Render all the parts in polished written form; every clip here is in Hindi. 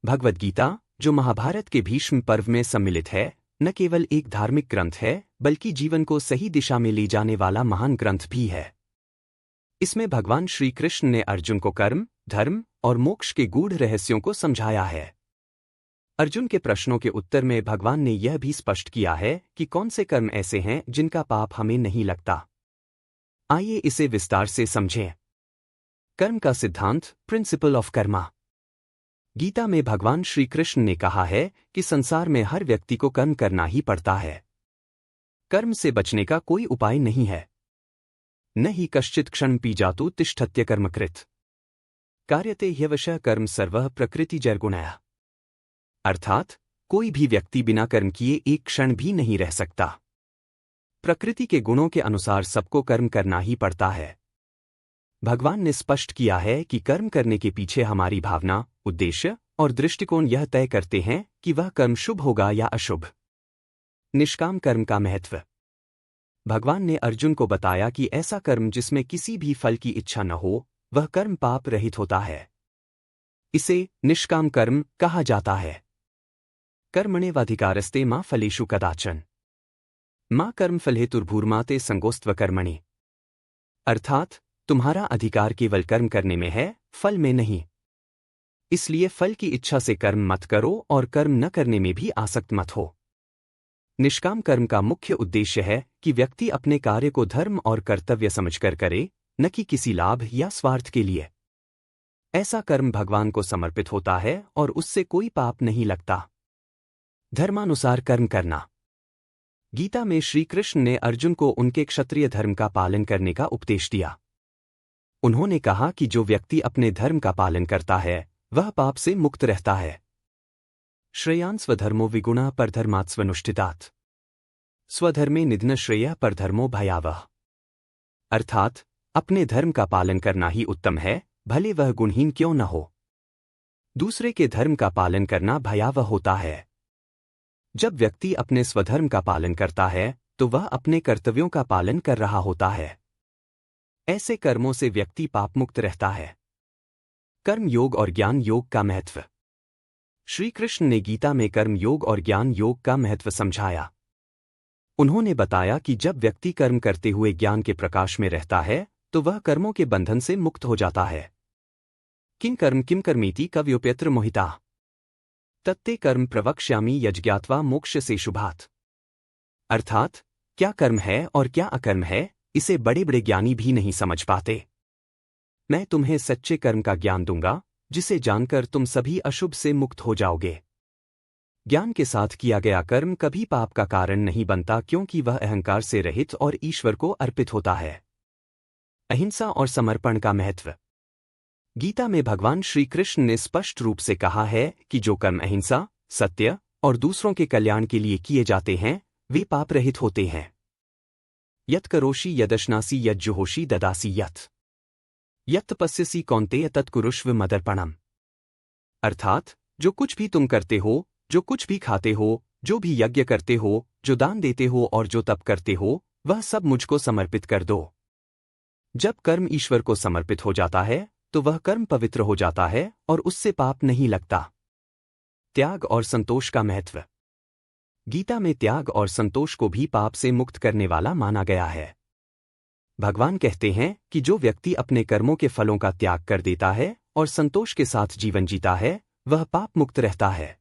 भगवद गीता, जो महाभारत के भीष्म पर्व में सम्मिलित है, न केवल एक धार्मिक ग्रंथ है बल्कि जीवन को सही दिशा में ले जाने वाला महान ग्रंथ भी है। इसमें भगवान श्री कृष्ण ने अर्जुन को कर्म, धर्म और मोक्ष के गूढ़ रहस्यों को समझाया है। अर्जुन के प्रश्नों के उत्तर में भगवान ने यह भी स्पष्ट किया है कि कौन से कर्म ऐसे हैं जिनका पाप हमें नहीं लगता। आइए इसे विस्तार से समझें। कर्म का सिद्धांत, प्रिंसिपल ऑफ कर्मा। गीता में भगवान श्री कृष्ण ने कहा है कि संसार में हर व्यक्ति को कर्म करना ही पड़ता है। कर्म से बचने का कोई उपाय नहीं है। न ही कश्चित् क्षणमपि जातु तिष्ठत्य कर्मकृत् कार्यते ह्यवशः कर्म सर्वः प्रकृतिजैर्गुणः। अर्थात कोई भी व्यक्ति बिना कर्म किए एक क्षण भी नहीं रह सकता। प्रकृति के गुणों के अनुसार सबको कर्म करना ही पड़ता है। भगवान ने स्पष्ट किया है कि कर्म करने के पीछे हमारी भावना, उद्देश्य और दृष्टिकोण यह तय करते हैं कि वह कर्म शुभ होगा या अशुभ। निष्काम कर्म का महत्व। भगवान ने अर्जुन को बताया कि ऐसा कर्म जिसमें किसी भी फल की इच्छा न हो, वह कर्म पाप रहित होता है। इसे निष्काम कर्म कहा जाता है। कर्मण्येवाधिकारस्ते मा फलेषु कदाचन मा कर्मफलहेतुर्भूर्मा ते संगोस्त्वकर्मणि। अर्थात तुम्हारा अधिकार केवल कर्म करने में है, फल में नहीं। इसलिए फल की इच्छा से कर्म मत करो और कर्म न करने में भी आसक्त मत हो। निष्काम कर्म का मुख्य उद्देश्य है कि व्यक्ति अपने कार्य को धर्म और कर्तव्य समझकर करे, न कि किसी लाभ या स्वार्थ के लिए। ऐसा कर्म भगवान को समर्पित होता है और उससे कोई पाप नहीं लगता। धर्मानुसार कर्म करना। गीता में श्री कृष्ण ने अर्जुन को उनके क्षत्रिय धर्म का पालन करने का उपदेश दिया। उन्होंने कहा कि जो व्यक्ति अपने धर्म का पालन करता है वह पाप से मुक्त रहता है। श्रेयान् स्वधर्मो विगुणः परधर्मात् स्वनुष्ठितात् स्वधर्मे निधन श्रेयः परधर्मो भयावह। अर्थात अपने धर्म का पालन करना ही उत्तम है, भले वह गुणहीन क्यों न हो। दूसरे के धर्म का पालन करना भयावह होता है। जब व्यक्ति अपने स्वधर्म का पालन करता है तो वह अपने कर्तव्यों का पालन कर रहा होता है। ऐसे कर्मों से व्यक्ति पापमुक्त रहता है। कर्म योग और ज्ञान योग का महत्व। श्री कृष्ण ने गीता में कर्म योग और ज्ञान योग का महत्व समझाया। उन्होंने बताया कि जब व्यक्ति कर्म करते हुए ज्ञान के प्रकाश में रहता है तो वह कर्मों के बंधन से मुक्त हो जाता है। किं कर्मीति कव्योप्यत्र मोहिता तत्ते कर्म प्रवक्ष्यामि यज्ञात्वा मोक्ष से शुभात्। अर्थात क्या कर्म है और क्या अकर्म है, इसे बड़े बड़े ज्ञानी भी नहीं समझ पाते। मैं तुम्हें सच्चे कर्म का ज्ञान दूंगा जिसे जानकर तुम सभी अशुभ से मुक्त हो जाओगे। ज्ञान के साथ किया गया कर्म कभी पाप का कारण नहीं बनता क्योंकि वह अहंकार से रहित और ईश्वर को अर्पित होता है। अहिंसा और समर्पण का महत्व। गीता में भगवान श्री कृष्ण ने स्पष्ट रूप से कहा है कि जो कर्म अहिंसा, सत्य और दूसरों के कल्याण के लिए किए जाते हैं वे पाप रहित होते हैं। यत् करोषि यदश्नासि यज्जुहोषि ददासि यत् तपस्यसि कौन्तेय तत्कुरुष्व मदर्पणम्। अर्थात जो कुछ भी तुम करते हो, जो कुछ भी खाते हो, जो भी यज्ञ करते हो, जो दान देते हो और जो तप करते हो, वह सब मुझको समर्पित कर दो। जब कर्म ईश्वर को समर्पित हो जाता है तो वह कर्म पवित्र हो जाता है और उससे पाप नहीं लगता। त्याग और संतोष का महत्व। गीता में त्याग और संतोष को भी पाप से मुक्त करने वाला माना गया है। भगवान कहते हैं कि जो व्यक्ति अपने कर्मों के फलों का त्याग कर देता है और संतोष के साथ जीवन जीता है वह पाप मुक्त रहता है।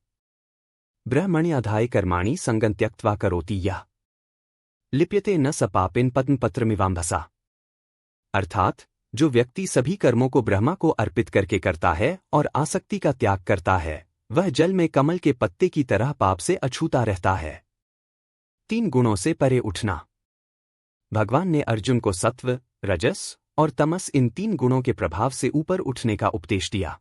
ब्रह्मण्याधाय कर्माणि संगं त्यक्त्वा करोति यः लिप्यते न स पापेन पद्मपत्रमिवाम्भसा। अर्थात जो व्यक्ति सभी कर्मों को ब्रह्मा को अर्पित करके करता है और आसक्ति का त्याग करता है वह जल में कमल के पत्ते की तरह पाप से अछूता रहता है। 3 गुणों से परे उठना। भगवान ने अर्जुन को सत्व, रजस और तमस इन 3 गुणों के प्रभाव से ऊपर उठने का उपदेश दिया।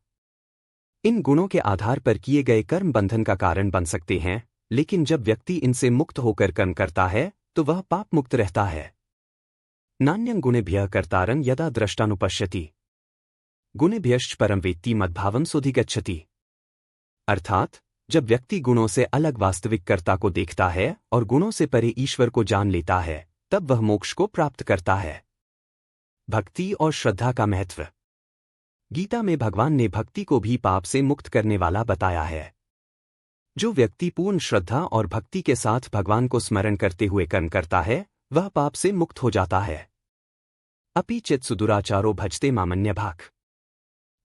इन गुणों के आधार पर किए गए कर्म बंधन का कारण बन सकते हैं, लेकिन जब व्यक्ति इनसे मुक्त होकर कर्म करता है तो वह पाप मुक्त रहता है। नान्यं गुणेभ्यः कर्तारं यदा द्रष्टानुपश्यति गुणेभ्यश्च परं वेत्ति मद्भावं सोऽधिगच्छति। अर्थात जब व्यक्ति गुणों से अलग वास्तविक कर्ता को देखता है और गुणों से परे ईश्वर को जान लेता है तब वह मोक्ष को प्राप्त करता है। भक्ति और श्रद्धा का महत्व। गीता में भगवान ने भक्ति को भी पाप से मुक्त करने वाला बताया है। जो व्यक्ति पूर्ण श्रद्धा और भक्ति के साथ भगवान को स्मरण करते हुए कर्म करता है, वह पाप से मुक्त हो जाता है। अपि चित् सुदुराचारो भजते मामन्य भाग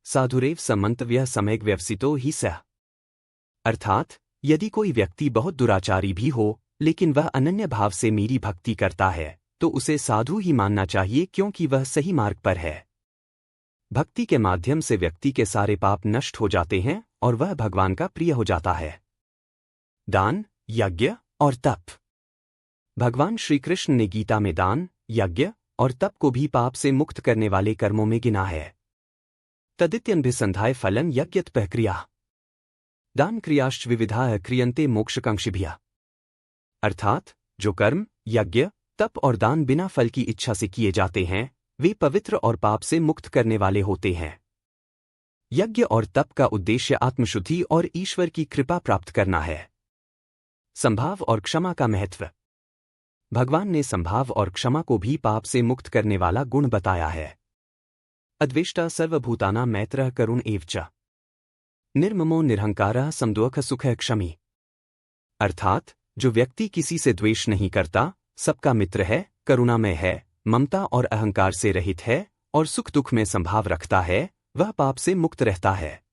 साधुरेव समंतव्य सम्यग् व्यवसितो ही सः। अर्थात यदि कोई व्यक्ति बहुत दुराचारी भी हो, लेकिन वह अनन्य भाव से मेरी भक्ति करता है, तो उसे साधु ही मानना चाहिए, क्योंकि वह सही मार्ग पर है। भक्ति के माध्यम से व्यक्ति के सारे पाप नष्ट हो जाते हैं और वह भगवान का प्रिय हो जाता है। दान, यज्ञ और तप। भगवान श्री कृष्ण ने गीता में दान, यज्ञ और तप को भी पाप से मुक्त करने वाले कर्मों में गिना है। तदित्यन्भिसंधाय फलं यज्ञतपः क्रिया दान क्रियाश्च विविधा क्रियन्ते मोक्षकांक्षिभ्यः। अर्थात जो कर्म, यज्ञ, तप और दान बिना फल की इच्छा से किए जाते हैं, वे पवित्र और पाप से मुक्त करने वाले होते हैं। यज्ञ और तप का उद्देश्य आत्मशुद्धि और ईश्वर की कृपा प्राप्त करना है। संभाव और क्षमा का महत्व। भगवान ने संभाव और क्षमा को भी पाप से मुक्त करने वाला गुण बताया है। अद्वेष्टा सर्वभूतानां मैत्रः करुण एव च निर्ममो निरहंकारः समदुःख सुखः क्षमी। अर्थात जो व्यक्ति किसी से द्वेष नहीं करता, सबका मित्र है, करुणामय है, ममता और अहंकार से रहित है और सुख दुख में संभाव रखता है, वह पाप से मुक्त रहता है।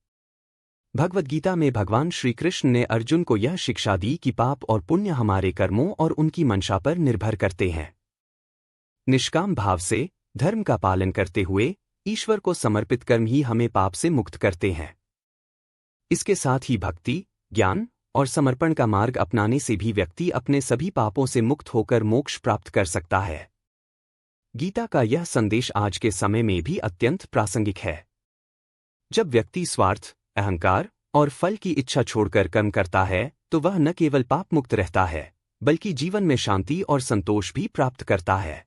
भगवद गीता में भगवान श्री कृष्ण ने अर्जुन को यह शिक्षा दी कि पाप और पुण्य हमारे कर्मों और उनकी मंशा पर निर्भर करते हैं। निष्काम भाव से धर्म का पालन करते हुए ईश्वर को समर्पित कर्म ही हमें पाप से मुक्त करते हैं। इसके साथ ही भक्ति, ज्ञान और समर्पण का मार्ग अपनाने से भी व्यक्ति अपने सभी पापों से मुक्त होकर मोक्ष प्राप्त कर सकता है। गीता का यह संदेश आज के समय में भी अत्यंत प्रासंगिक है। जब व्यक्ति स्वार्थ, अहंकार और फल की इच्छा छोड़कर कर्म करता है, तो वह न केवल पाप मुक्त रहता है, बल्कि जीवन में शांति और संतोष भी प्राप्त करता है।